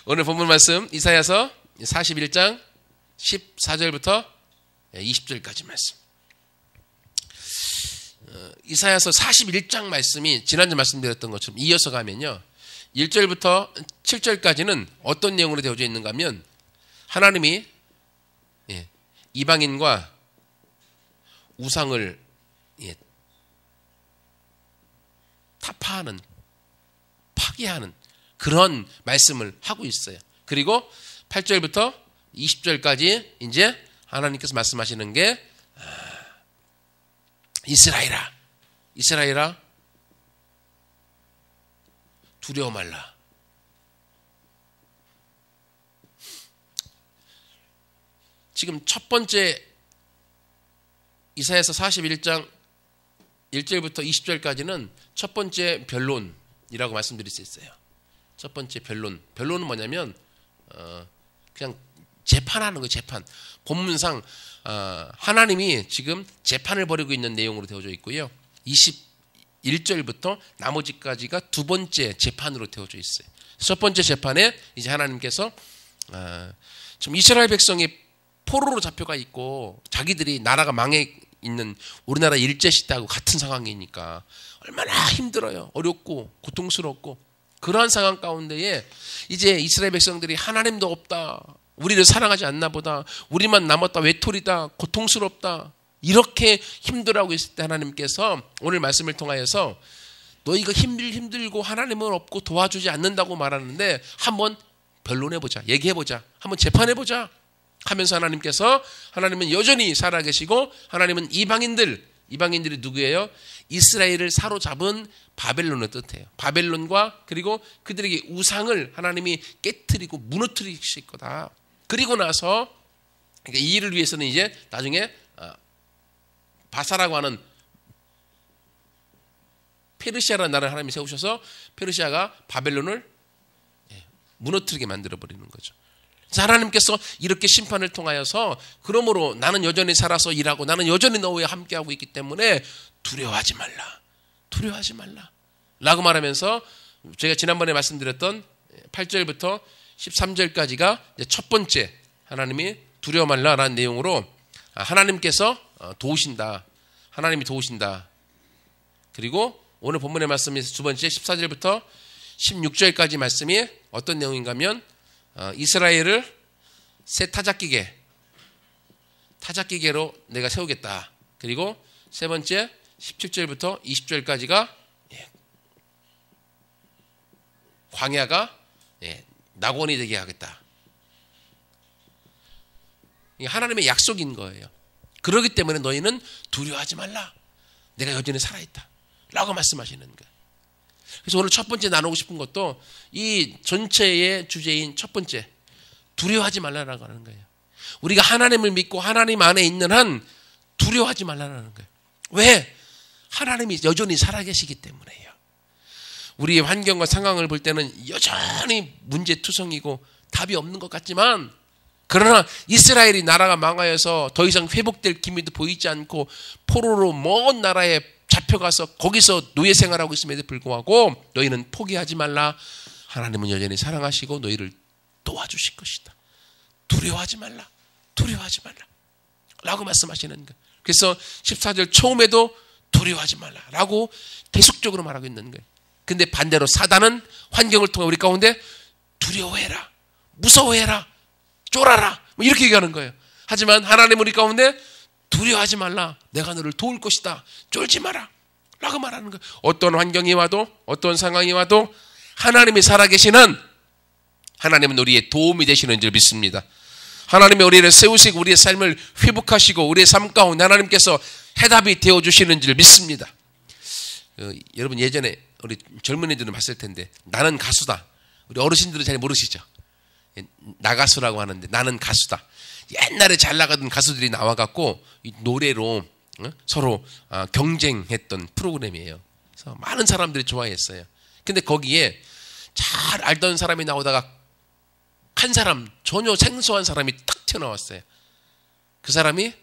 오늘 본문 말씀 이사야서 41장 14절부터 20절까지 말씀. 이사야서 41장 말씀이 지난주 말씀드렸던 것처럼 이어서 가면요, 1절부터 7절까지는 어떤 내용으로 되어져 있는가 하면 하나님이 이방인과 우상을 타파하는, 파괴하는 그런 말씀을 하고 있어요. 그리고 8절부터 20절까지 이제 하나님께서 말씀하시는 게 이스라엘아, 이스라엘아, 두려워 말라. 지금 첫 번째 이사야서 41장 1절부터 20절까지는 첫 번째 변론이라고 말씀드릴 수 있어요. 첫 번째 변론. 변론은 뭐냐면 그냥 재판하는 거예요. 재판. 본문상 하나님이 지금 재판을 벌이고 있는 내용으로 되어져 있고요. 21절부터 나머지까지가 두 번째 재판으로 되어져 있어요. 첫 번째 재판에 이제 하나님께서 지금 이스라엘 백성이 포로로 잡혀가 있고 자기들이 나라가 망해 있는 우리나라 일제시대하고 같은 상황이니까 얼마나 힘들어요. 어렵고 고통스럽고 그러한 상황 가운데에 이제 이스라엘 백성들이 하나님도 없다, 우리를 사랑하지 않나 보다, 우리만 남았다, 외톨이다, 고통스럽다, 이렇게 힘들어하고 있을 때 하나님께서 오늘 말씀을 통하여서 너희가 힘들고 하나님은 없고 도와주지 않는다고 말하는데 한번 변론해보자, 얘기해보자, 한번 재판해보자 하면서 하나님은 여전히 살아계시고 하나님은 이방인들이 누구예요? 이스라엘을 사로잡은 바벨론을 뜻해요. 바벨론과 그리고 그들에게 우상을 하나님이 깨트리고 무너뜨리실 거다. 그리고 나서 그러니까 이 일을 위해서는 이제 나중에 바사라고 하는 페르시아라는 나라를 하나님이 세우셔서 페르시아가 바벨론을 무너뜨리게 만들어버리는 거죠. 하나님께서 이렇게 심판을 통하여서 그러므로 나는 여전히 살아서 일하고 나는 여전히 너와 함께하고 있기 때문에 두려워하지 말라 라고 말하면서 제가 지난번에 말씀드렸던 8절부터 13절까지가 첫 번째 하나님이 두려워 말라라는 내용으로 하나님께서 도우신다, 하나님이 도우신다. 그리고 오늘 본문의 말씀에서 두 번째 14절부터 16절까지 말씀이 어떤 내용인가 하면 이스라엘을 새 타작기계로 내가 세우겠다. 그리고 세 번째 17절부터 20절까지가 광야가 낙원이 되게 하겠다. 이게 하나님의 약속인 거예요. 그렇기 때문에 너희는 두려워하지 말라, 내가 여전히 살아있다 라고 말씀하시는 거예요. 그래서 오늘 첫 번째 나누고 싶은 것도 이 전체의 주제인 첫 번째, 두려워하지 말라라고 하는 거예요. 우리가 하나님을 믿고 하나님 안에 있는 한 두려워하지 말라라는 거예요. 왜? 하나님이 여전히 살아계시기 때문에요. 우리의 환경과 상황을 볼 때는 여전히 문제투성이고 답이 없는 것 같지만, 그러나 이스라엘이 나라가 망하여서 더 이상 회복될 기미도 보이지 않고 포로로 먼 나라에 잡혀가서 거기서 노예 생활하고 있음에도 불구하고 너희는 포기하지 말라, 하나님은 여전히 사랑하시고 너희를 도와주실 것이다, 두려워하지 말라 라고 말씀하시는 거예요. 그래서 14절 처음에도 두려워하지 말라 라고 계속적으로 말하고 있는 거예요. 근데 반대로 사단은 환경을 통해 우리 가운데 두려워해라, 무서워해라, 쫄아라 이렇게 얘기하는 거예요. 하지만 하나님은 우리 가운데 두려워하지 말라, 내가 너를 도울 것이다, 쫄지 마라 라고 말하는 거예요. 어떤 환경이 와도 어떤 상황이 와도 하나님이 살아계시는 하나님은 우리의 도움이 되시는 줄 믿습니다. 하나님이 우리를 세우시고 우리의 삶을 회복하시고 우리의 삶 가운데 하나님께서 해답이 되어주시는 줄 믿습니다. 여러분 예전에 우리 젊은이들은 봤을 텐데 나는 가수다, 우리 어르신들은 잘 모르시죠? 나가수라고 하는데 나는 가수다. 옛날에 잘 나가던 가수들이 나와갖고 노래로 서로 경쟁했던 프로그램이에요. 그래서 많은 사람들이 좋아했어요. 근데 거기에 잘 알던 사람이 나오다가 한 사람, 전혀 생소한 사람이 딱 튀어나왔어요. 그 사람이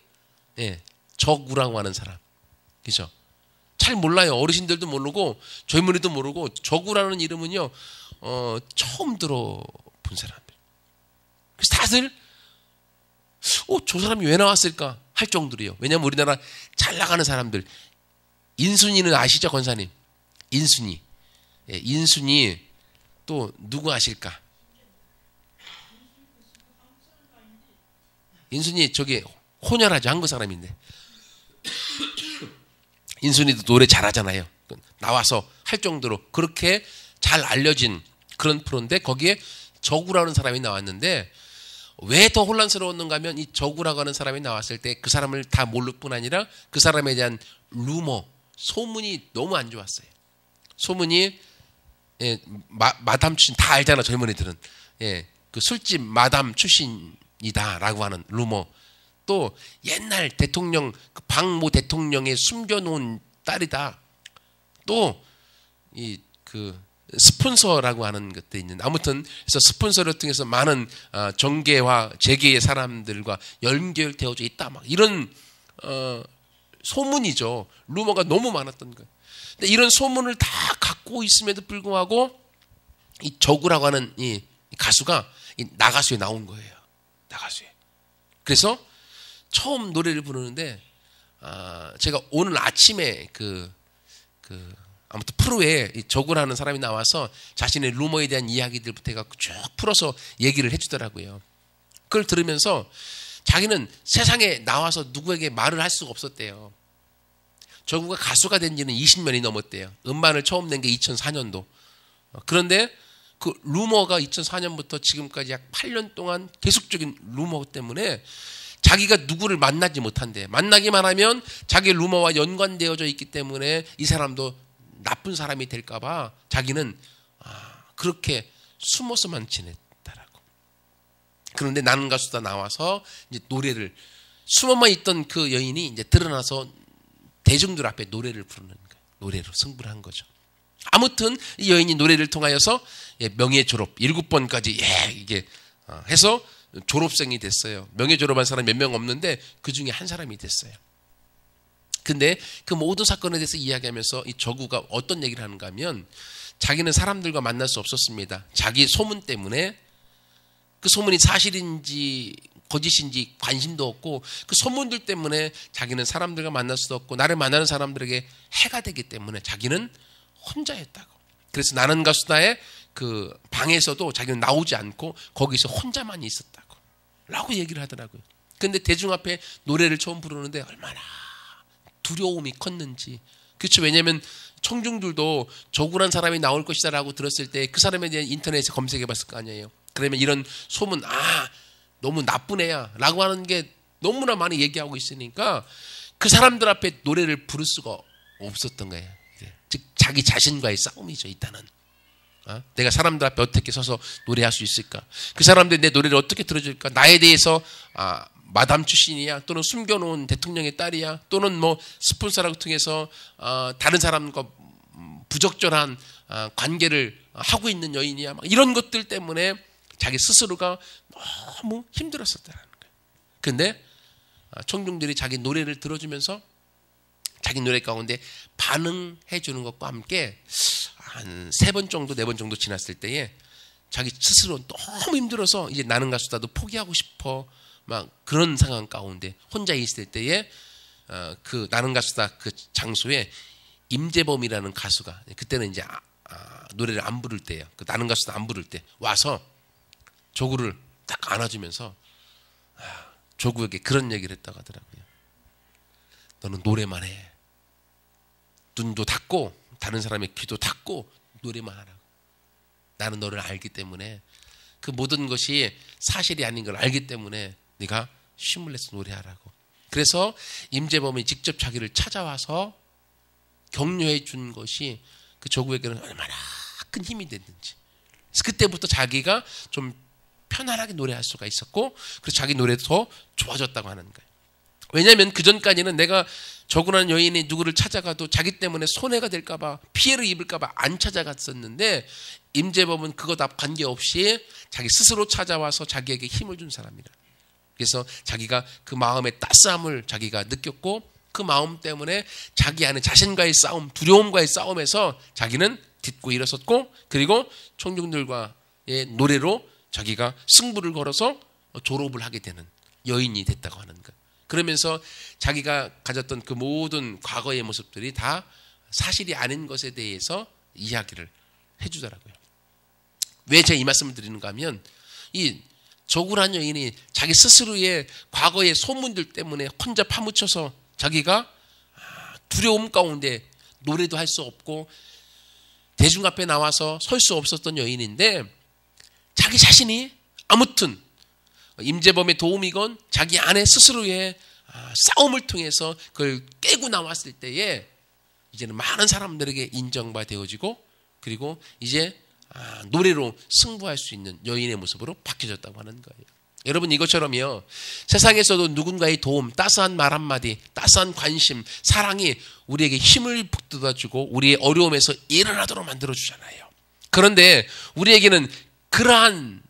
저구라고 하는 사람, 그죠? 잘 몰라요. 어르신들도 모르고 젊은이도 모르고 저구라는 이름은요 처음 들어 나쁜 사람들. 그래서 다들 저 사람이 왜 나왔을까 할 정도로요. 왜냐하면 우리나라 잘 나가는 사람들, 인순이는 아시죠, 권사님? 인순이. 예, 인순이 또 누구 아실까? 인순이 저기 혼혈하죠, 한국 사람인데. 인순이도 노래 잘하잖아요. 나와서 할 정도로 그렇게 잘 알려진 그런 프로인데 거기에 저구라는 사람이 나왔는데 왜 더 혼란스러웠는가 하면 이 저구라고 하는 사람이 나왔을 때 그 사람을 다 모를 뿐 아니라 그 사람에 대한 루머, 소문이 너무 안 좋았어요. 소문이 마담 출신 다 알잖아, 젊은이들은. 그 술집 마담 출신이다라고 하는 루머. 또 옛날 대통령 박모 대통령의 숨겨놓은 딸이다. 또 이 그 스폰서라고 하는 것도 있는데 아무튼 그래서 스폰서를 통해서 많은 정계와 재계의 사람들과 연결되어져 있다. 막 이런 소문이죠. 루머가 너무 많았던 거예요. 근데 이런 소문을 다 갖고 있음에도 불구하고 이 저구라고 하는 이 가수가 이 나가수에 나온 거예요. 나가수에. 그래서 처음 노래를 부르는데 제가 오늘 아침에 아무튼 프로에 이 저구라는 사람이 나와서 자신의 루머에 대한 이야기들부터 해갖고 쭉 풀어서 얘기를 해주더라고요. 그걸 들으면서 자기는 세상에 나와서 누구에게 말을 할 수가 없었대요. 저구가 가수가 된 지는 20년이 넘었대요. 음반을 처음 낸 게 2004년도. 그런데 그 루머가 2004년부터 지금까지 약 8년 동안 계속적인 루머 때문에 자기가 누구를 만나지 못한대. 만나기만 하면 자기 루머와 연관되어져 있기 때문에 이 사람도 나쁜 사람이 될까봐 자기는 그렇게 숨어서만 지냈다라고. 그런데 나는 가수다 나와서 이제 노래를 숨어만 있던 그 여인이 이제 드러나서 대중들 앞에 노래를 부르는 거예요. 노래로 승부를 한 거죠. 아무튼 이 여인이 노래를 통하여서 명예 졸업 7번까지 이게 해서 졸업생이 됐어요. 명예 졸업한 사람 몇 명 없는데 그 중에 한 사람이 됐어요. 근데 그 모든 사건에 대해서 이야기하면서 이 저구가 어떤 얘기를 하는가 하면 자기는 사람들과 만날 수 없었습니다. 자기 소문 때문에 그 소문이 사실인지 거짓인지 관심도 없고 그 소문들 때문에 자기는 사람들과 만날 수도 없고 나를 만나는 사람들에게 해가 되기 때문에 자기는 혼자였다고. 그래서 나는 가수다의 그 방에서도 자기는 나오지 않고 거기서 혼자만 있었다고 라고 얘기를 하더라고요. 근데 대중 앞에 노래를 처음 부르는데 얼마나 두려움이 컸는지. 그렇죠. 왜냐하면 청중들도 저구란 사람이 나올 것이다라고 들었을 때 그 사람에 대한 인터넷에 검색해 봤을 거 아니에요. 그러면 이런 소문, 너무 나쁜 애야 라고 하는 게 너무나 많이 얘기하고 있으니까 그 사람들 앞에 노래를 부를 수가 없었던 거예요. 즉 자기 자신과의 싸움이죠. 일단은 내가 사람들 앞에 어떻게 서서 노래할 수 있을까? 그 사람들이 내 노래를 어떻게 들어줄까? 나에 대해서 마담 출신이야, 또는 숨겨놓은 대통령의 딸이야, 또는 뭐 스폰서라고 통해서 다른 사람과 부적절한 관계를 하고 있는 여인이야, 막 이런 것들 때문에 자기 스스로가 너무 힘들었었다는 거예요. 그런데 청중들이 자기 노래를 들어주면서 자기 노래 가운데 반응해 주는 것과 함께 한 3번 정도, 4번 정도 지났을 때에 자기 스스로 너무 힘들어서 이제 나는 가수다도 포기하고 싶어, 막 그런 상황 가운데 혼자 있을 때에 그 나는 가수다 그 장소에 임재범이라는 가수가, 그때는 이제 노래를 안 부를 때예요. 그 나는 가수다 안 부를 때 와서 조구를 딱 안아주면서 조구에게 그런 얘기를 했다고 하더라고요. 너는 노래만 해. 눈도 닫고 다른 사람의 귀도 닫고 노래만 하라고. 나는 너를 알기 때문에 그 모든 것이 사실이 아닌 걸 알기 때문에 네가 쉼을 내서 노래하라고. 그래서 임재범이 직접 자기를 찾아와서 격려해 준 것이 그 조구에게는 얼마나 큰 힘이 됐는지. 그래서 그때부터 자기가 좀 편안하게 노래할 수가 있었고, 그래서 자기 노래도 더 좋아졌다고 하는 거예요. 왜냐하면 그 전까지는 내가 저구라는 여인이 누구를 찾아가도 자기 때문에 손해가 될까봐, 피해를 입을까봐 안 찾아갔었는데, 임재범은 그거 다 관계없이 자기 스스로 찾아와서 자기에게 힘을 준 사람이라. 그래서 자기가 그 마음의 따스함을 자기가 느꼈고, 그 마음 때문에 자기 안에 자신과의 싸움, 두려움과의 싸움에서 자기는 딛고 일어섰고, 그리고 청중들과의 노래로 자기가 승부를 걸어서 졸업을 하게 되는 여인이 됐다고 하는 것. 그러면서 자기가 가졌던 그 모든 과거의 모습들이 다 사실이 아닌 것에 대해서 이야기를 해주더라고요. 왜 제가 이 말씀을 드리는가 하면 이 저굴한 여인이 자기 스스로의 과거의 소문들 때문에 혼자 파묻혀서 자기가 두려움 가운데 노래도 할 수 없고 대중 앞에 나와서 설 수 없었던 여인인데 자기 자신이 아무튼 임재범의 도움이건 자기 안에 스스로의 싸움을 통해서 그걸 깨고 나왔을 때에 이제는 많은 사람들에게 인정받아지고 그리고 이제 노래로 승부할 수 있는 여인의 모습으로 바뀌어졌다고 하는 거예요. 여러분 이것처럼요. 세상에서도 누군가의 도움, 따스한 말 한마디, 따스한 관심, 사랑이 우리에게 힘을 북돋아주고 우리의 어려움에서 일어나도록 만들어주잖아요. 그런데 우리에게는 그러한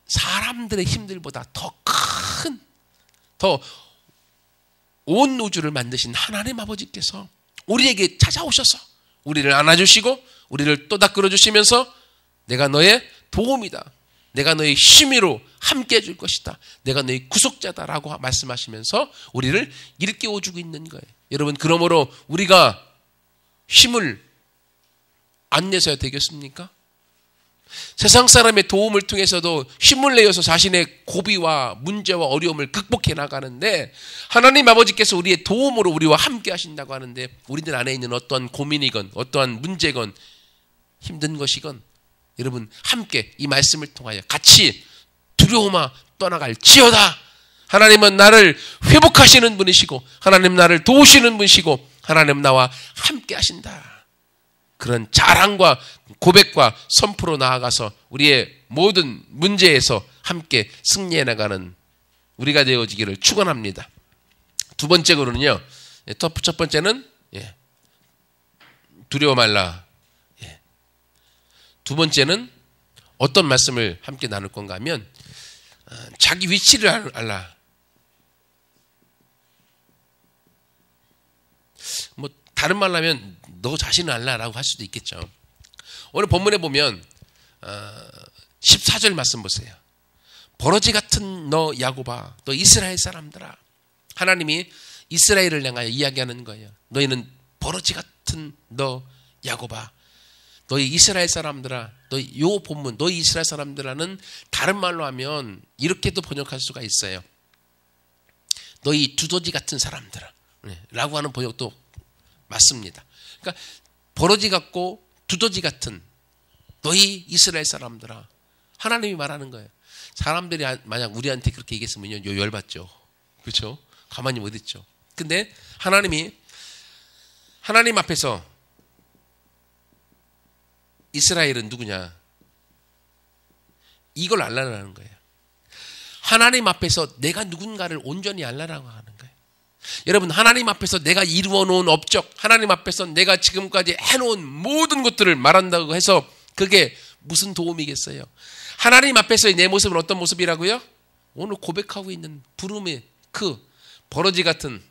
사람들의 힘들보다 더 큰, 더 온 우주를 만드신 하나님 아버지께서 우리에게 찾아오셔서 우리를 안아주시고 우리를 또다 끌어주시면서 내가 너의 도움이다. 내가 너의 힘으로 함께 해줄 것이다. 내가 너의 구속자다라고 말씀하시면서 우리를 일깨워주고 있는 거예요. 여러분 그러므로 우리가 힘을 안 내서야 되겠습니까? 세상 사람의 도움을 통해서도 힘을 내어서 자신의 고비와 문제와 어려움을 극복해 나가는데 하나님 아버지께서 우리의 도움으로 우리와 함께 하신다고 하는데 우리들 안에 있는 어떠한 고민이건 어떠한 문제건 힘든 것이건 여러분 함께 이 말씀을 통하여 같이 두려움아 떠나갈지어다. 하나님은 나를 회복하시는 분이시고 하나님 나를 도우시는 분이시고 하나님 나와 함께 하신다. 그런 자랑과 고백과 선포로 나아가서 우리의 모든 문제에서 함께 승리해 나가는 우리가 되어지기를 축원합니다. 두 번째로는요. 첫 번째는 두려워 말라. 두 번째는 어떤 말씀을 함께 나눌 건가 하면 자기 위치를 알라. 뭐 다른 말로 하면 너 자신을 알라라고 할 수도 있겠죠. 오늘 본문에 보면 14절 말씀 보세요. 버러지 같은 너 야곱아, 너 이스라엘 사람들아. 하나님이 이스라엘을 향하여 이야기하는 거예요. 너희는 버러지 같은 너 야곱아. 너희 이스라엘 사람들아, 너희 요 본문, 너희 이스라엘 사람들아는 다른 말로 하면 이렇게도 번역할 수가 있어요. 너희 두더지 같은 사람들아, 라고 하는 번역도 맞습니다. 그러니까 버러지 같고 두더지 같은 너희 이스라엘 사람들아, 하나님이 말하는 거예요. 사람들이 만약 우리한테 그렇게 얘기했으면 열받죠. 그렇죠? 가만히 못 있죠. 근데 하나님 앞에서 이스라엘은 누구냐? 이걸 알라라는 거예요. 하나님 앞에서 내가 누군가를 온전히 알라라고 하는 거예요. 여러분 하나님 앞에서 내가 이루어 놓은 업적, 하나님 앞에서 내가 지금까지 해놓은 모든 것들을 말한다고 해서 그게 무슨 도움이겠어요? 하나님 앞에서의 내 모습은 어떤 모습이라고요? 오늘 고백하고 있는 부름의 그 버러지 같은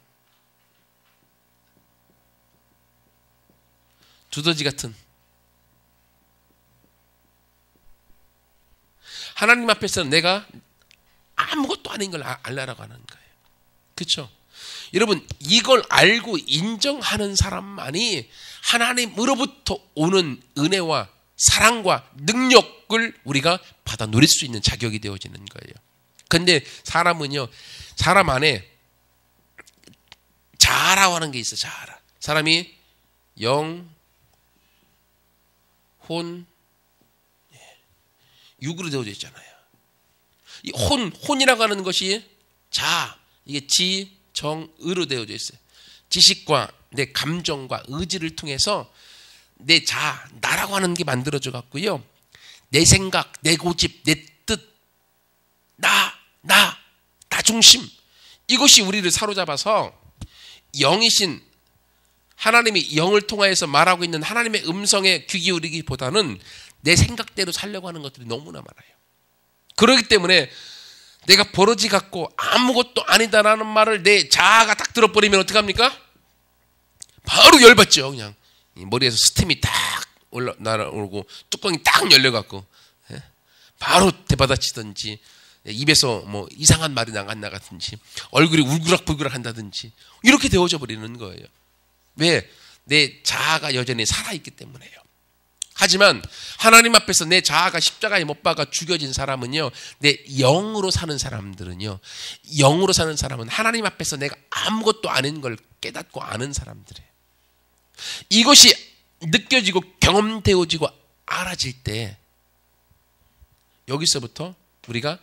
두더지 같은 하나님 앞에서는 내가 아무것도 아닌 걸 알라라고 하는 거예요. 그렇죠? 여러분 이걸 알고 인정하는 사람만이 하나님으로부터 오는 은혜와 사랑과 능력을 우리가 받아 누릴 수 있는 자격이 되어지는 거예요. 그런데 사람은요, 사람 안에 자아라고 하는 게 있어요. 자아. 사람이 영, 혼, 육으로 되어져 있잖아요. 이 혼이라고 하는 것이 자, 이게 지, 정, 의로 되어져 있어요. 지식과 내 감정과 의지를 통해서 내 자, 나라고 하는 게 만들어져 갖고요. 내 생각, 내 고집, 내 뜻, 나 중심. 이것이 우리를 사로잡아서 영이신 하나님이 영을 통하여서 말하고 있는 하나님의 음성에 귀 기울이기보다는 내 생각대로 살려고 하는 것들이 너무나 많아요. 그렇기 때문에 내가 버러지 같고 아무것도 아니다라는 말을 내 자아가 딱 들어버리면 어떡합니까? 바로 열받죠. 그냥 머리에서 스팀이 딱 날아오고 뚜껑이 딱 열려갖고 바로 대받아치든지, 입에서 뭐 이상한 말이 나가든지, 얼굴이 울그락불그락 한다든지, 이렇게 되어져 버리는 거예요. 왜? 내 자아가 여전히 살아있기 때문에요. 하지만 하나님 앞에서 내 자아가 십자가에 못 박아 죽여진 사람은요, 내 영으로 사는 사람들은요, 영으로 사는 사람은 하나님 앞에서 내가 아무것도 아닌 걸 깨닫고 아는 사람들이에요. 이것이 느껴지고 경험되어지고 알아질 때, 여기서부터 우리가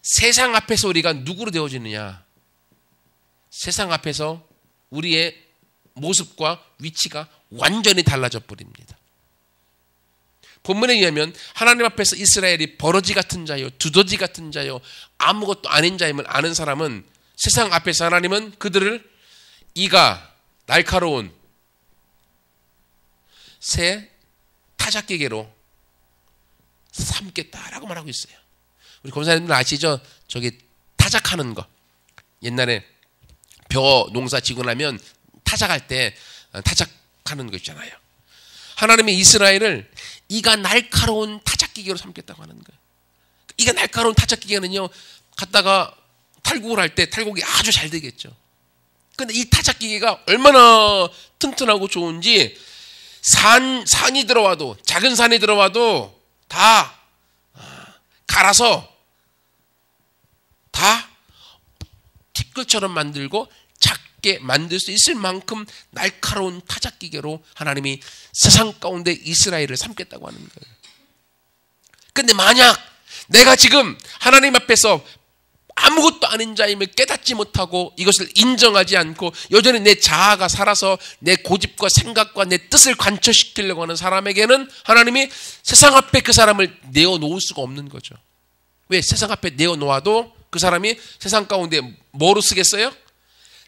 세상 앞에서 우리가 누구로 되어지느냐, 세상 앞에서 우리의 모습과 위치가 완전히 달라져 버립니다. 본문에 의하면 하나님 앞에서 이스라엘이 버러지 같은 자요, 두더지 같은 자요, 아무것도 아닌 자임을 아는 사람은 세상 앞에서 하나님은 그들을 이가 날카로운 새 타작기계로 삼겠다라고 말하고 있어요. 우리 검사님들 아시죠? 저기 타작하는 거. 옛날에 벼 농사 지고 나면 타작할 때 타작하는 거 있잖아요. 하나님이 이스라엘을 이가 날카로운 타작기계로 삼겠다고 하는 거예요. 이가 날카로운 타작기계는요, 갖다가 탈곡을 할 때 탈곡이 아주 잘 되겠죠. 근데 이 타작기계가 얼마나 튼튼하고 좋은지, 산이 들어와도, 작은 산이 들어와도 다 갈아서 다 티끌처럼 만들고 작게 만들 수 있을 만큼 날카로운 타작기계로 하나님이 세상 가운데 이스라엘을 삼겠다고 하는 거예요. 근데 만약 내가 지금 하나님 앞에서 아무것도 아닌 자임을 깨닫지 못하고 이것을 인정하지 않고 여전히 내 자아가 살아서 내 고집과 생각과 내 뜻을 관철시키려고 하는 사람에게는 하나님이 세상 앞에 그 사람을 내어놓을 수가 없는 거죠. 왜? 세상 앞에 내어놓아도 그 사람이 세상 가운데 뭐로 쓰겠어요?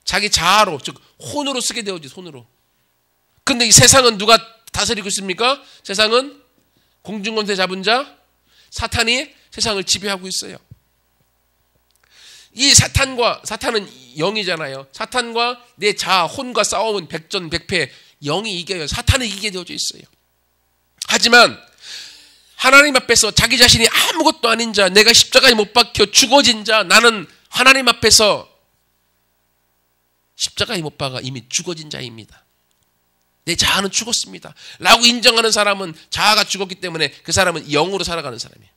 자기 자아로, 즉 혼으로 쓰게 되어지, 손으로. 근데 이 세상은 누가 다스리고 있습니까? 세상은 공중권세 잡은 자 사탄이 세상을 지배하고 있어요. 이 사탄은 영이잖아요. 사탄과 내 자아, 혼과 싸움은 백전백패, 영이 이겨요. 사탄은 이기게 되어져 있어요. 하지만 하나님 앞에서 자기 자신이 아무것도 아닌 자, 내가 십자가에 못 박혀 죽어진 자, 나는 하나님 앞에서 십자가에 못 박아 이미 죽어진 자입니다. 내 자아는 죽었습니다 라고 인정하는 사람은 자아가 죽었기 때문에 그 사람은 영으로 살아가는 사람이에요.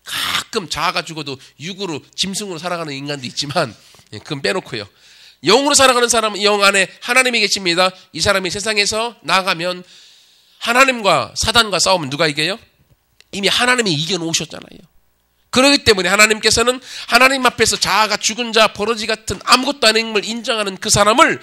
가끔 자아가 죽어도 육으로, 짐승으로 살아가는 인간도 있지만 그건 빼놓고요. 영으로 살아가는 사람은 영 안에 하나님이 계십니다. 이 사람이 세상에서 나가면 하나님과 사단과 싸우면 누가 이겨요? 이미 하나님이 이겨놓으셨잖아요. 그렇기 때문에 하나님께서는 하나님 앞에서 자아가 죽은 자, 버러지 같은 아무것도 아닌 걸 인정하는 그 사람을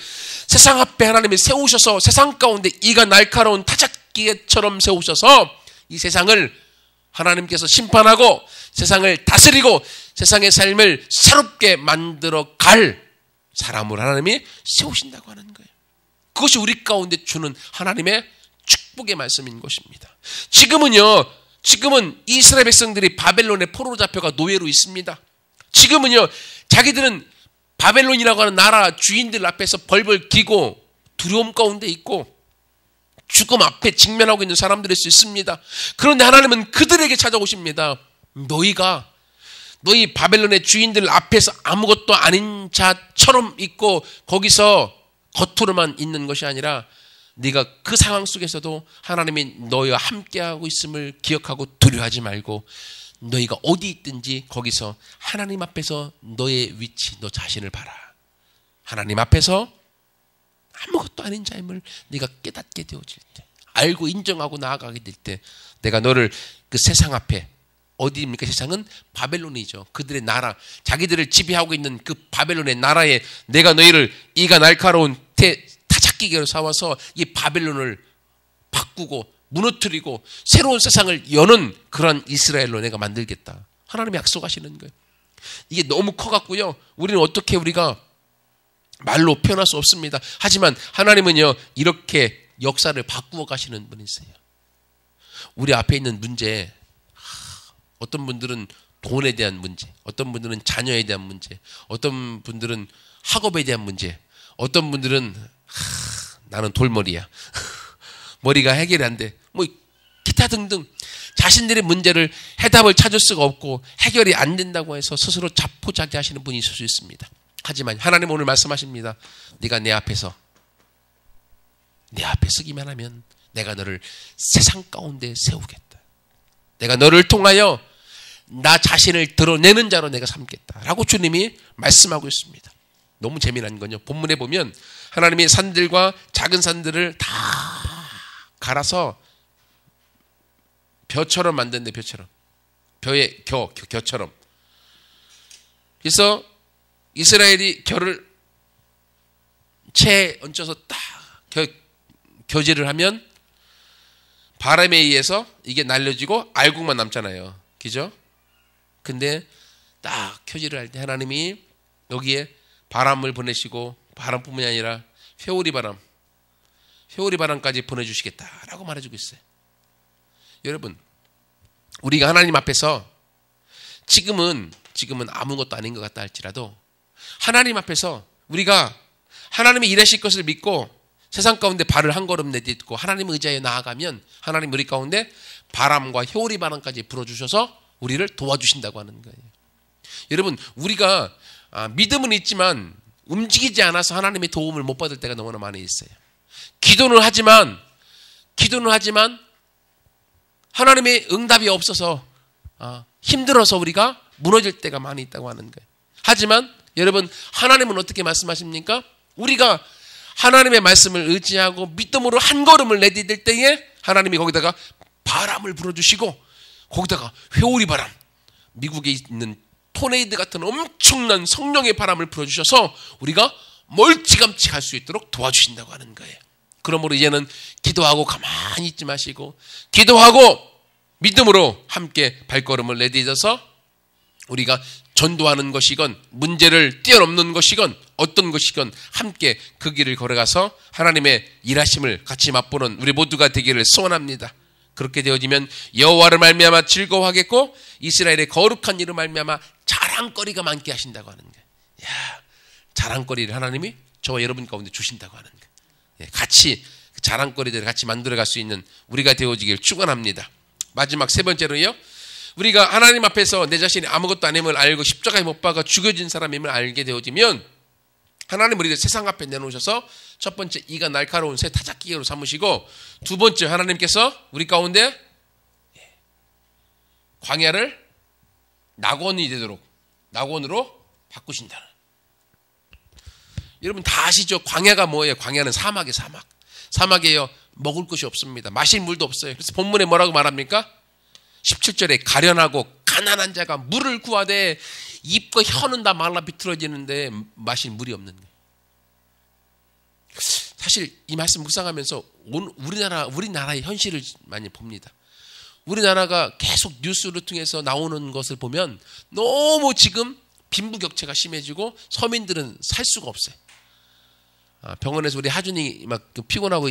세상 앞에 하나님이 세우셔서 세상 가운데 이가 날카로운 타작기계처럼 세우셔서 이 세상을 하나님께서 심판하고 세상을 다스리고 세상의 삶을 새롭게 만들어 갈 사람을 하나님이 세우신다고 하는 거예요. 그것이 우리 가운데 주는 하나님의 축복의 말씀인 것입니다. 지금은 이스라엘 백성들이 바벨론의 포로로 잡혀가 노예로 있습니다. 지금은요, 자기들은 바벨론이라고 하는 나라 주인들 앞에서 벌벌 기고 두려움 가운데 있고 죽음 앞에 직면하고 있는 사람들일 수 있습니다. 그런데 하나님은 그들에게 찾아오십니다. 너희 바벨론의 주인들 앞에서 아무것도 아닌 자처럼 있고 거기서 겉으로만 있는 것이 아니라 네가 그 상황 속에서도 하나님이 너희와 함께하고 있음을 기억하고 두려워하지 말고 너희가 어디 있든지 거기서 하나님 앞에서 너의 위치, 너 자신을 봐라. 하나님 앞에서 아무것도 아닌 자임을 네가 깨닫게 되어질 때, 알고 인정하고 나아가게 될 때 내가 너를 그 세상 앞에, 어디입니까? 세상은 바벨론이죠. 그들의 나라, 자기들을 지배하고 있는 그 바벨론의 나라에 내가 너희를 이가 날카로운 타작기계로 삼아서 이 바벨론을 바꾸고 무너뜨리고 새로운 세상을 여는 그런 이스라엘로 내가 만들겠다. 하나님이 약속하시는 거예요. 이게 너무 커갖고요, 우리는 어떻게 우리가 말로 표현할 수 없습니다. 하지만 하나님은요, 이렇게 역사를 바꾸어 가시는 분이세요. 우리 앞에 있는 문제, 어떤 분들은 돈에 대한 문제, 어떤 분들은 자녀에 대한 문제, 어떤 분들은 학업에 대한 문제, 어떤 분들은 나는 돌머리야. 머리가 해결이 안 돼. 뭐 기타 등등 자신들의 문제를 해답을 찾을 수가 없고 해결이 안 된다고 해서 스스로 자포자기하시는 분이 있을 수 있습니다. 하지만 하나님 오늘 말씀하십니다. 네가 내 앞에 서기만 하면 내가 너를 세상 가운데 세우겠다. 내가 너를 통하여 나 자신을 드러내는 자로 내가 삼겠다 라고 주님이 말씀하고 있습니다. 너무 재미난 건요, 본문에 보면 하나님이 산들과 작은 산들을 다 갈아서 벼처럼 만든대. 벼처럼, 벼의 겨처럼. 그래서 이스라엘이 겨를 채에 얹혀서 딱 겨질을 하면 바람에 의해서 이게 날려지고 알곡만 남잖아요. 그죠? 근데 딱 겨질을 할 때 하나님이 여기에 바람을 보내시고, 바람뿐만이 아니라 회오리 바람까지 보내주시겠다라고 말해주고 있어요. 여러분, 우리가 하나님 앞에서 지금은 아무것도 아닌 것 같다 할지라도 하나님 앞에서 우리가 하나님이 일하실 것을 믿고 세상 가운데 발을 한 걸음 내딛고 하나님 의지하여 나아가면 하나님 우리 가운데 바람과 회오리 바람까지 불어주셔서 우리를 도와주신다고 하는 거예요. 여러분, 우리가 믿음은 있지만 움직이지 않아서 하나님의 도움을 못 받을 때가 너무나 많이 있어요. 기도는 하지만 하나님의 응답이 없어서 힘들어서 우리가 무너질 때가 많이 있다고 하는 거예요. 하지만 여러분, 하나님은 어떻게 말씀하십니까? 우리가 하나님의 말씀을 의지하고 믿음으로 한 걸음을 내디딜 때에 하나님이 거기다가 바람을 불어주시고, 거기다가 회오리 바람, 미국에 있는 토네이드 같은 엄청난 성령의 바람을 불어주셔서 우리가 멀찌감치 갈 수 있도록 도와주신다고 하는 거예요. 그러므로 이제는 기도하고 가만히 있지 마시고, 기도하고 믿음으로 함께 발걸음을 내딛어서 우리가 전도하는 것이건 문제를 뛰어넘는 것이건 어떤 것이건 함께 그 길을 걸어가서 하나님의 일하심을 같이 맛보는 우리 모두가 되기를 소원합니다. 그렇게 되어지면 여호와를 말미암아 즐거워하겠고 이스라엘의 거룩한 이를 말미암아 자랑거리가 많게 하신다고 하는 거예요. 자랑거리를 하나님이 저와 여러분 가운데 주신다고 하는 거예요. 같이 자랑거리들을 같이 만들어갈 수 있는 우리가 되어지길 축원합니다. 마지막 세 번째로요, 우리가 하나님 앞에서 내 자신이 아무것도 아님을 알고 십자가에 못 박아 죽여진 사람임을 알게 되어지면 하나님 우리를 세상 앞에 내놓으셔서 첫 번째 이가 날카로운 새 타작기계로 삼으시고, 두 번째 하나님께서 우리 가운데 광야를 낙원이 되도록 낙원으로 바꾸신다. 여러분 다 아시죠? 광야가 뭐예요? 광야는 사막이에요. 사막이에요. 먹을 것이 없습니다. 마실 물도 없어요. 그래서 본문에 뭐라고 말합니까? 17절에 가련하고 가난한 자가 물을 구하되 입과 혀는 다 말라 비틀어지는데 마실 물이 없는 거예요. 사실 이 말씀 묵상하면서 우리나라의 현실을 많이 봅니다. 우리나라가 계속 뉴스를 통해서 나오는 것을 보면 너무 지금 빈부격차가 심해지고 서민들은 살 수가 없어요. 병원에서 우리 하준이 막 피곤하고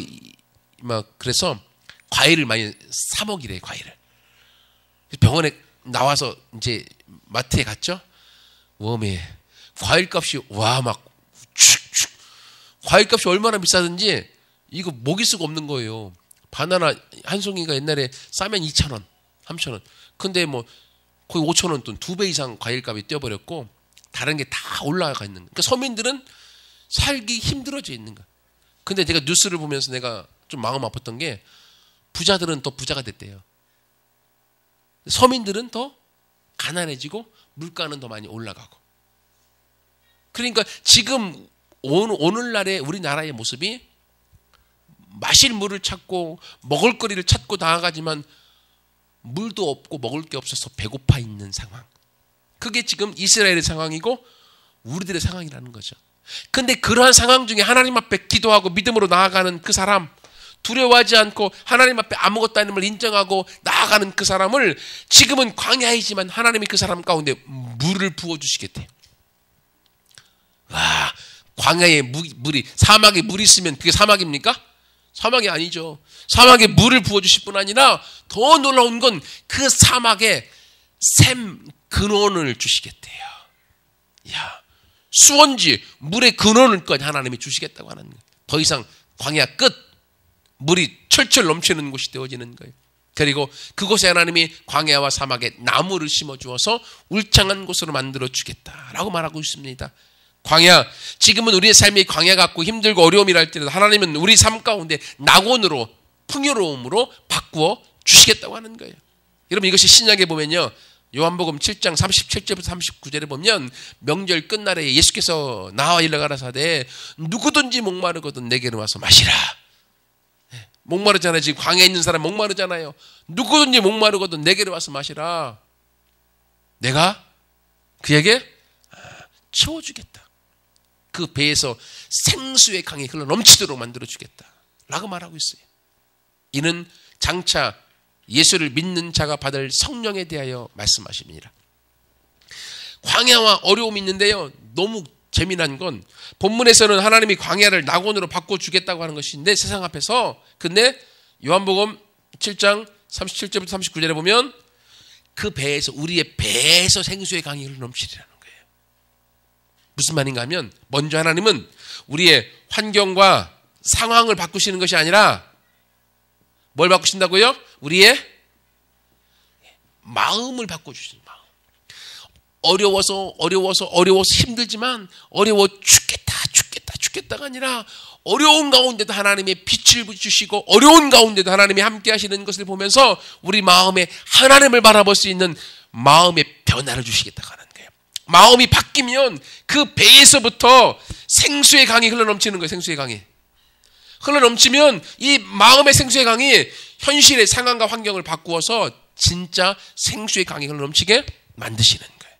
막 그래서 과일을 많이 사 먹이래. 과일을 병원에 나와서 이제 마트에 갔죠. 웜에 과일값이 과일값이 얼마나 비싸든지 이거 먹일 수가 없는 거예요. 바나나 한 송이가 옛날에 싸면 2,000원, 3,000원. 근데 뭐 거의 5,000원 돈 2배 이상 과일값이 뛰어버렸고 다른 게 다 올라가 있는 거예요. 그러니까 서민들은 살기 힘들어져 있는 거야. 근데 제가 뉴스를 보면서 내가 좀 마음 아팠던 게 부자들은 더 부자가 됐대요. 서민들은 더 가난해지고 물가는 더 많이 올라가고. 그러니까 지금 오늘날의 우리나라의 모습이 마실 물을 찾고 먹을거리를 찾고 나아가지만 물도 없고 먹을 게 없어서 배고파 있는 상황. 그게 지금 이스라엘의 상황이고 우리들의 상황이라는 거죠. 근데 그러한 상황 중에 하나님 앞에 기도하고 믿음으로 나아가는 그 사람, 두려워하지 않고 하나님 앞에 아무것도 아님을 인정하고 나아가는 그 사람을 지금은 광야이지만 하나님이 그 사람 가운데 물을 부어주시겠대요. 와, 광야에 물이, 사막에 물이 있으면 그게 사막입니까? 사막이 아니죠. 사막에 물을 부어주실 뿐 아니라 더 놀라운 건 그 사막에 샘 근원을 주시겠대요. 야, 수원지 물의 근원을까지 하나님이 주시겠다고 하는 거예요. 더 이상 광야 끝 물이 철철 넘치는 곳이 되어지는 거예요. 그리고 그곳에 하나님이 광야와 사막에 나무를 심어주어서 울창한 곳으로 만들어주겠다라고 말하고 있습니다. 광야, 지금은 우리의 삶이 광야 같고 힘들고 어려움이라 할지라도 하나님은 우리 삶 가운데 낙원으로 풍요로움으로 바꾸어 주시겠다고 하는 거예요. 여러분, 이것이 신약에 보면요, 요한복음 7장 37절부터 39절에 보면 명절 끝날에 예수께서 나와 일러 가라사대 누구든지 목마르거든 내게로 와서 마시라. 목마르잖아요. 지금 광야에 있는 사람 목마르잖아요. 누구든지 목마르거든 내게로 와서 마시라. 내가 그에게 채워주겠다. 그 배에서 생수의 강이 흘러 넘치도록 만들어주겠다 라고 말하고 있어요. 이는 장차 예수를 믿는 자가 받을 성령에 대하여 말씀하십니다. 광야와 어려움이 있는데요, 너무 재미난 건 본문에서는 하나님이 광야를 낙원으로 바꿔주겠다고 하는 것인데 세상 앞에서, 근데 요한복음 7장 37절부터 39절에 보면 그 배에서, 우리의 배에서 생수의 강이 흘러 넘치리라는 거예요. 무슨 말인가 하면, 먼저 하나님은 우리의 환경과 상황을 바꾸시는 것이 아니라 뭘 바꾸신다고요? 우리의 마음을 바꿔주시는 마음. 어려워서 힘들지만 어려워 죽겠다가 아니라 어려운 가운데도 하나님의 빛을 주시고 어려운 가운데도 하나님이 함께 하시는 것을 보면서 우리 마음에 하나님을 바라볼 수 있는 마음의 변화를 주시겠다고 하는 거예요. 마음이 바뀌면 그 배에서부터 생수의 강이 흘러넘치는 거예요. 생수의 강이 흘러넘치면 이 마음의 생수의 강이 현실의 상황과 환경을 바꾸어서 진짜 생수의 강이 흘러넘치게 만드시는 거예요.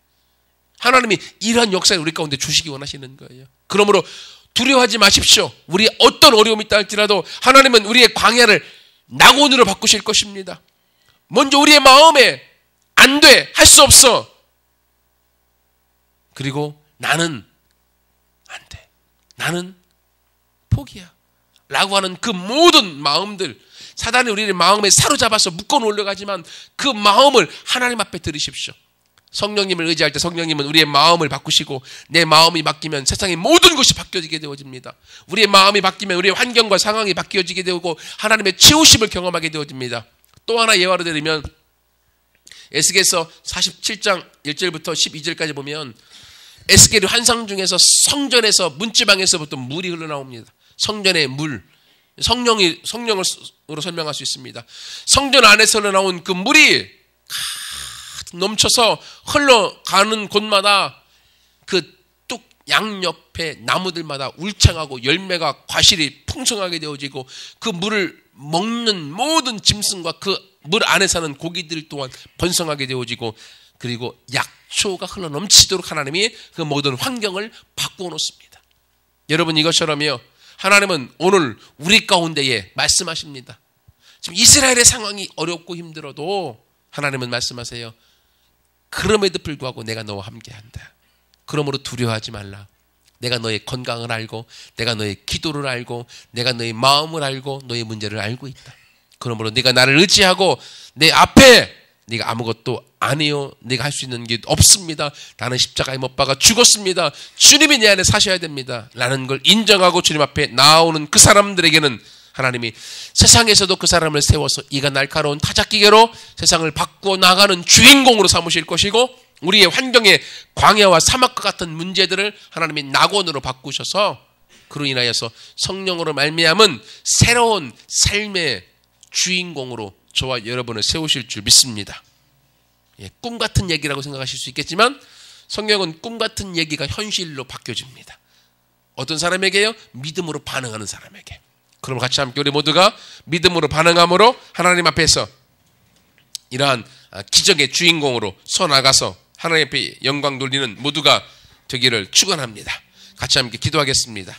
하나님이 이러한 역사를 우리 가운데 주시기 원하시는 거예요. 그러므로 두려워하지 마십시오. 우리 어떤 어려움이 있다 할지라도 하나님은 우리의 광야를 낙원으로 바꾸실 것입니다. 먼저 우리의 마음에 안 돼, 할 수 없어. 그리고 나는 안 돼, 나는 포기야 라고 하는 그 모든 마음들, 사단이 우리의 마음에 사로잡아서 묶어놓으려고 하지만 그 마음을 하나님 앞에 들으십시오. 성령님을 의지할 때 성령님은 우리의 마음을 바꾸시고 내 마음이 바뀌면 세상의 모든 것이 바뀌어지게 되어집니다. 우리의 마음이 바뀌면 우리의 환경과 상황이 바뀌어지게 되고 하나님의 치우심을 경험하게 되어집니다. 또 하나 예화로 드리면 에스겔서 47장 1절부터 12절까지 보면 에스겔의 환상 중에서 성전에서 문지방에서부터 물이 흘러나옵니다. 성전의 물, 성령으로 설명할 수 있습니다. 성전 안에서 흘러나온 그 물이 넘쳐서 흘러가는 곳마다 그 뚝 양옆에 나무들마다 울창하고 열매가 과실이 풍성하게 되어지고 그 물을 먹는 모든 짐승과 그 물 안에 사는 고기들 또한 번성하게 되어지고 그리고 약초가 흘러 넘치도록 하나님이 그 모든 환경을 바꾸어 놓습니다. 여러분, 이것처럼요, 하나님은 오늘 우리 가운데에 말씀하십니다. 지금 이스라엘의 상황이 어렵고 힘들어도 하나님은 말씀하세요. 그럼에도 불구하고 내가 너와 함께한다. 그러므로 두려워하지 말라. 내가 너의 건강을 알고 내가 너의 기도를 알고 내가 너의 마음을 알고 너의 문제를 알고 있다. 그러므로 네가 나를 의지하고 내 앞에 네가 아무것도 안 해요. 네가 할 수 있는 게 없습니다. 나는 십자가에 못 박아 죽었습니다. 주님이 내 안에 사셔야 됩니다. 라는 걸 인정하고 주님 앞에 나오는 그 사람들에게는 하나님이 세상에서도 그 사람을 세워서 이가 날카로운 타작기계로 세상을 바꾸어 나가는 주인공으로 삼으실 것이고 우리의 환경의 광야와 사막과 같은 문제들을 하나님이 낙원으로 바꾸셔서 그로 인하여서 성령으로 말미암은 새로운 삶의 주인공으로 저와 여러분을 세우실 줄 믿습니다. 꿈 같은 얘기라고 생각하실 수 있겠지만 성경은 꿈 같은 얘기가 현실로 바뀌어집니다. 어떤 사람에게요? 믿음으로 반응하는 사람에게. 그럼 같이 함께 우리 모두가 믿음으로 반응함으로 하나님 앞에서 이러한 기적의 주인공으로 서나가서 하나님 앞에 영광 돌리는 모두가 되기를 축원합니다. 같이 함께 기도하겠습니다.